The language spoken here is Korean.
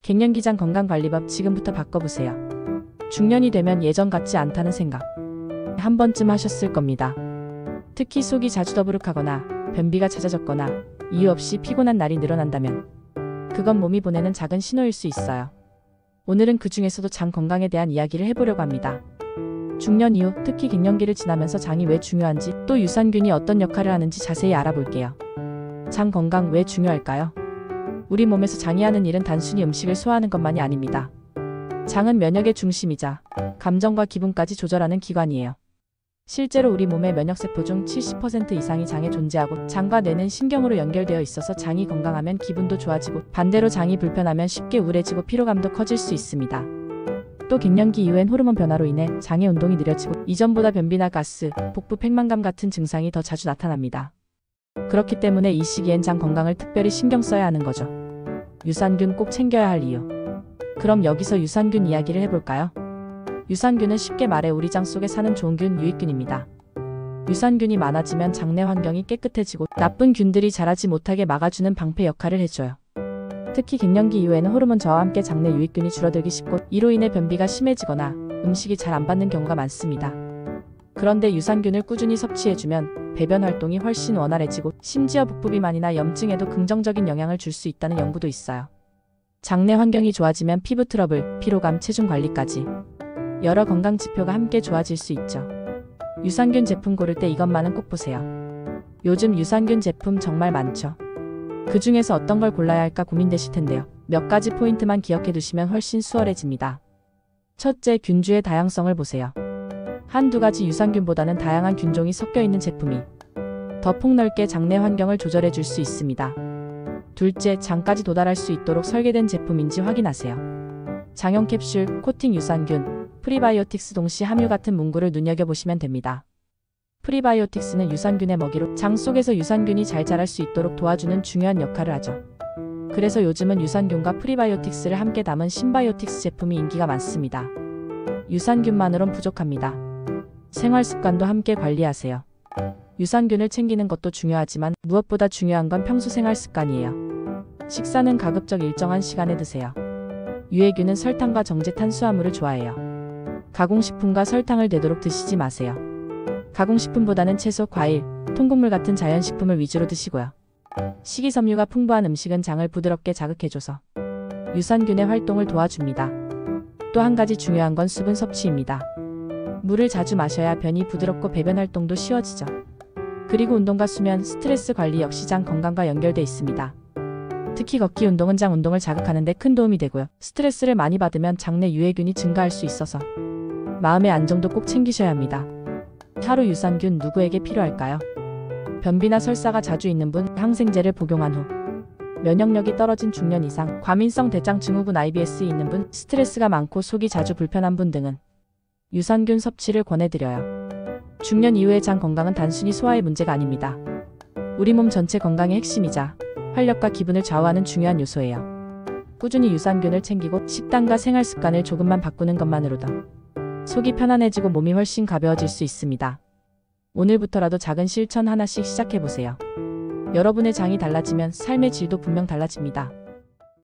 갱년기장 건강관리법 지금부터 바꿔보세요. 중년이 되면 예전 같지 않다는 생각 한 번쯤 하셨을 겁니다. 특히 속이 자주 더부룩하거나 변비가 잦아졌거나 이유 없이 피곤한 날이 늘어난다면 그건 몸이 보내는 작은 신호일 수 있어요. 오늘은 그 중에서도 장 건강에 대한 이야기를 해보려고 합니다. 중년 이후 특히 갱년기를 지나면서 장이 왜 중요한지 또 유산균이 어떤 역할을 하는지 자세히 알아볼게요. 장 건강 왜 중요할까요? 우리 몸에서 장이 하는 일은 단순히 음식을 소화하는 것만이 아닙니다. 장은 면역의 중심이자 감정과 기분까지 조절하는 기관이에요. 실제로 우리 몸의 면역세포 중 70% 이상이 장에 존재하고 장과 뇌는 신경으로 연결되어 있어서 장이 건강하면 기분도 좋아지고 반대로 장이 불편하면 쉽게 우울해지고 피로감도 커질 수 있습니다. 또 갱년기 이후엔 호르몬 변화로 인해 장의 운동이 느려지고 이전보다 변비나 가스, 복부 팽만감 같은 증상이 더 자주 나타납니다. 그렇기 때문에 이 시기엔 장 건강을 특별히 신경 써야 하는 거죠. 유산균 꼭 챙겨야 할 이유. 그럼 여기서 유산균 이야기를 해볼까요? 유산균은 쉽게 말해 우리 장 속에 사는 좋은 균, 유익균입니다. 유산균이 많아지면 장내 환경이 깨끗해지고 나쁜 균들이 자라지 못하게 막아주는 방패 역할을 해줘요. 특히 갱년기 이후에는 호르몬 저하와 함께 장내 유익균이 줄어들기 쉽고 이로 인해 변비가 심해지거나 음식이 잘 안 받는 경우가 많습니다. 그런데 유산균을 꾸준히 섭취해주면 배변 활동이 훨씬 원활해지고 심지어 복부 비만이나 염증에도 긍정적인 영향을 줄 수 있다는 연구도 있어요. 장내 환경이 좋아지면 피부 트러블, 피로감, 체중 관리까지 여러 건강 지표가 함께 좋아질 수 있죠. 유산균 제품 고를 때 이것만은 꼭 보세요. 요즘 유산균 제품 정말 많죠. 그 중에서 어떤 걸 골라야 할까 고민되실 텐데요. 몇 가지 포인트만 기억해 두시면 훨씬 수월해집니다. 첫째, 균주의 다양성을 보세요. 한두 가지 유산균보다는 다양한 균종이 섞여 있는 제품이 더 폭넓게 장내 환경을 조절해 줄 수 있습니다. 둘째, 장까지 도달할 수 있도록 설계된 제품인지 확인하세요. 장용 캡슐, 코팅 유산균, 프리바이오틱스 동시 함유 같은 문구를 눈여겨보시면 됩니다. 프리바이오틱스는 유산균의 먹이로 장 속에서 유산균이 잘 자랄 수 있도록 도와주는 중요한 역할을 하죠. 그래서 요즘은 유산균과 프리바이오틱스를 함께 담은 신바이오틱스 제품이 인기가 많습니다. 유산균만으론 부족합니다. 생활 습관도 함께 관리하세요. 유산균을 챙기는 것도 중요하지만 무엇보다 중요한 건 평소 생활 습관이에요. 식사는 가급적 일정한 시간에 드세요. 유해균은 설탕과 정제 탄수화물을 좋아해요. 가공식품과 설탕을 되도록 드시지 마세요. 가공식품보다는 채소, 과일, 통곡물 같은 자연식품을 위주로 드시고요. 식이섬유가 풍부한 음식은 장을 부드럽게 자극해줘서 유산균의 활동을 도와줍니다. 또 한 가지 중요한 건 수분 섭취입니다. 물을 자주 마셔야 변이 부드럽고 배변 활동도 쉬워지죠. 그리고 운동과 수면, 스트레스 관리 역시 장 건강과 연결돼 있습니다. 특히 걷기 운동은 장 운동을 자극하는 데 큰 도움이 되고요. 스트레스를 많이 받으면 장내 유해균이 증가할 수 있어서 마음의 안정도 꼭 챙기셔야 합니다. 하루 유산균 누구에게 필요할까요? 변비나 설사가 자주 있는 분, 항생제를 복용한 후 면역력이 떨어진 중년 이상, 과민성 대장 증후군 IBS 있는 분, 스트레스가 많고 속이 자주 불편한 분 등은 유산균 섭취를 권해드려요. 중년 이후의 장 건강은 단순히 소화의 문제가 아닙니다. 우리 몸 전체 건강의 핵심이자 활력과 기분을 좌우하는 중요한 요소예요. 꾸준히 유산균을 챙기고 식단과 생활 습관을 조금만 바꾸는 것만으로도 속이 편안해지고 몸이 훨씬 가벼워질 수 있습니다. 오늘부터라도 작은 실천 하나씩 시작해보세요. 여러분의 장이 달라지면 삶의 질도 분명 달라집니다.